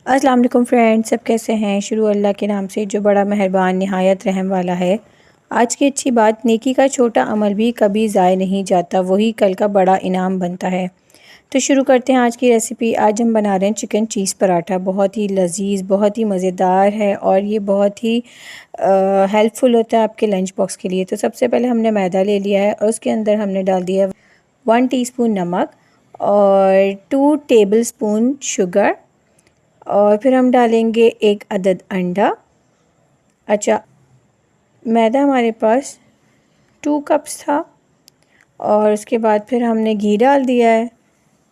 अस्सलाम वालेकुम फ्रेंड्स, सब कैसे हैं। शुरू अल्लाह के नाम से जो बड़ा मेहरबान नहायत रहम वाला है। आज की अच्छी बात, नेकी का छोटा अमल भी कभी ज़ाय नहीं जाता, वही कल का बड़ा इनाम बनता है। तो शुरू करते हैं आज की रेसिपी। आज हम बना रहे हैं चिकन चीज़ पराठा। बहुत ही लजीज, बहुत ही मज़ेदार है और ये बहुत ही हेल्पफुल होता है आपके लंच बॉक्स के लिए। तो सबसे पहले हमने मैदा ले लिया है और उसके अंदर हमने डाल दिया 1 टीस्पून नमक और 2 टेबलस्पून शुगर, और फिर हम डालेंगे 1 अदद अंडा। अच्छा, मैदा हमारे पास 2 कप्स था। और उसके बाद फिर हमने घी डाल दिया है।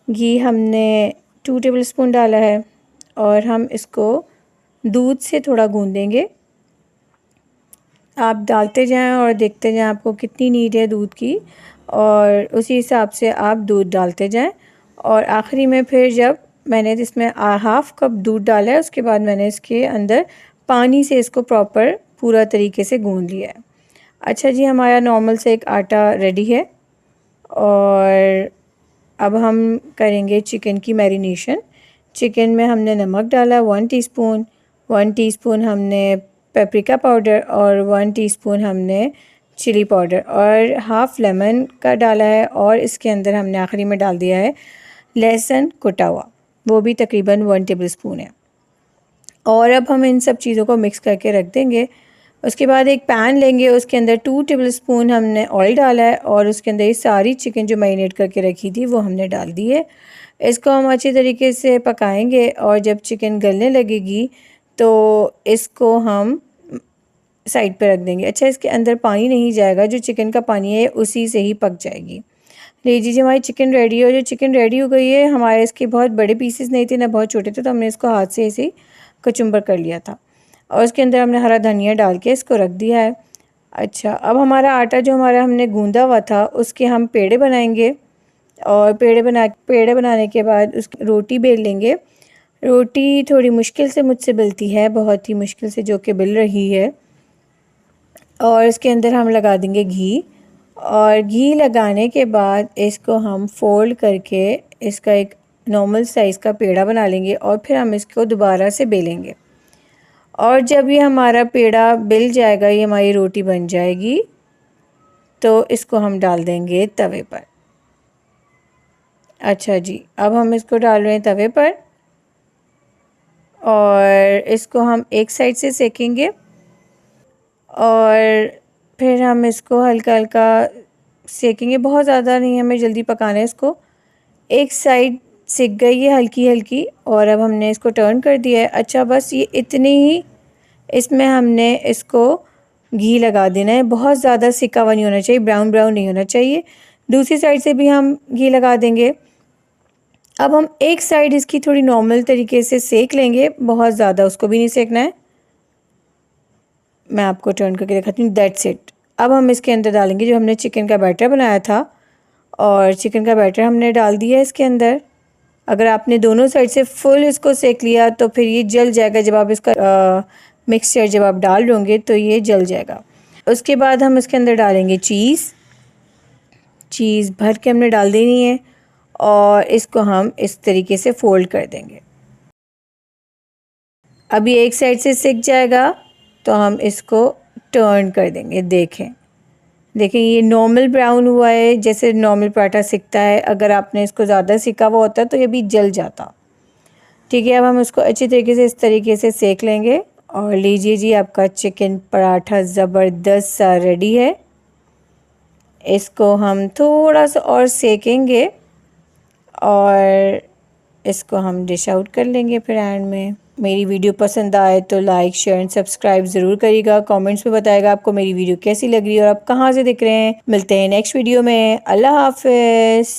घी हमने 2 टेबलस्पून डाला है और हम इसको दूध से थोड़ा गूँधेंगे। आप डालते जाएं और देखते जाएं आपको कितनी नीड है दूध की, और उसी हिसाब से आप दूध डालते जाएं। और आखिरी में फिर जब मैंने इसमें हाफ़ कप दूध डाला है, उसके बाद मैंने इसके अंदर पानी से इसको प्रॉपर पूरा तरीके से गूँध लिया है। अच्छा जी, हमारा नॉर्मल से एक आटा रेडी है। और अब हम करेंगे चिकन की मैरिनेशन। चिकन में हमने नमक डाला 1 टीस्पून, 1 टीस्पून हमने पेपरिका पाउडर और 1 टीस्पून हमने चिली पाउडर और हाफ़ लेमन का डाला है। और इसके अंदर हमने आखिरी में डाल दिया है लहसुन कुटा हुआ, वो भी तकरीबन 1 टेबलस्पून है। और अब हम इन सब चीज़ों को मिक्स करके रख देंगे। उसके बाद एक पैन लेंगे, उसके अंदर 2 टेबलस्पून हमने ऑयल डाला है और उसके अंदर ये सारी चिकन जो मैरिनेट करके रखी थी वो हमने डाल दी है। इसको हम अच्छी तरीके से पकाएंगे और जब चिकन गलने लगेगी तो इसको हम साइड पे रख देंगे। अच्छा, इसके अंदर पानी नहीं जाएगा, जो चिकन का पानी है उसी से ही पक जाएगी। लीजिए, हमारी चिकन रेडी है। और जो चिकन रेडी हो गई है, हमारे इसके बहुत बड़े पीसेस नहीं थे ना बहुत छोटे थे, तो हमने इसको हाथ से ऐसे ही कचुम्बर कर लिया था और उसके अंदर हमने हरा धनिया डाल के इसको रख दिया है। अच्छा, अब हमारा आटा जो हमारा हमने गूंदा हुआ था उसके हम पेड़े बनाएंगे। और पेड़े बनाने के बाद उसकी रोटी बेल लेंगे। रोटी थोड़ी मुश्किल से मुझसे बेलती है, बहुत ही मुश्किल से, जो कि बेल रही है। और इसके अंदर हम लगा देंगे घी। और घी लगाने के बाद इसको हम फोल्ड करके इसका एक नॉर्मल साइज़ का पेड़ा बना लेंगे और फिर हम इसको दोबारा से बेलेंगे। और जब ये हमारा पेड़ा बिल जाएगा, ये हमारी रोटी बन जाएगी, तो इसको हम डाल देंगे तवे पर। अच्छा जी, अब हम इसको डाल रहे हैं तवे पर और इसको हम एक साइड से सेकेंगे और फिर हम इसको हल्का हल्का सेकेंगे, बहुत ज़्यादा नहीं हमें जल्दी पकाना है इसको। एक साइड सिक गई है हल्की हल्की और अब हमने इसको टर्न कर दिया है। अच्छा, बस ये इतनी ही इसमें हमने इसको घी लगा देना है, बहुत ज़्यादा सिका हुआ नहीं होना चाहिए, ब्राउन ब्राउन नहीं होना चाहिए। दूसरी साइड से भी हम घी लगा देंगे। अब हम एक साइड इसकी थोड़ी नॉर्मल तरीके से सेक लेंगे, बहुत ज़्यादा उसको भी नहीं सेकना है। मैं आपको टर्न करके दिखाती हूँ। That's it. अब हम इसके अंदर डालेंगे जो हमने चिकन का बैटर बनाया था, और चिकन का बैटर हमने डाल दिया इसके अंदर। अगर आपने दोनों साइड से फुल इसको सेक लिया तो फिर ये जल जाएगा। जब आप इसका मिक्सचर जब आप डाल दोगे तो ये जल जाएगा। उसके बाद हम इसके अंदर डालेंगे चीज़ भर के हमने डाल देनी है और इसको हम इस तरीके से फोल्ड कर देंगे। अभी एक साइड से सिक जाएगा तो हम इसको टर्न कर देंगे। देखें ये नॉर्मल ब्राउन हुआ है, जैसे नॉर्मल पराठा सिकता है। अगर आपने इसको ज़्यादा सिका हुआ होता तो ये भी जल जाता। ठीक है, अब हम इसको अच्छी तरीके से इस तरीके से सेक लेंगे। और लीजिए जी, आपका चिकन पराठा ज़बरदस्त सा रेडी है। इसको हम थोड़ा सा और सेकेंगे और इसको हम डिश आउट कर लेंगे फिर एंड में। मेरी वीडियो पसंद आए तो लाइक शेयर एंड सब्सक्राइब ज़रूर करिएगा। कमेंट्स में बताएगा आपको मेरी वीडियो कैसी लग रही है और आप कहाँ से देख रहे हैं। मिलते हैं नेक्स्ट वीडियो में। अल्लाह हाफ़िज़।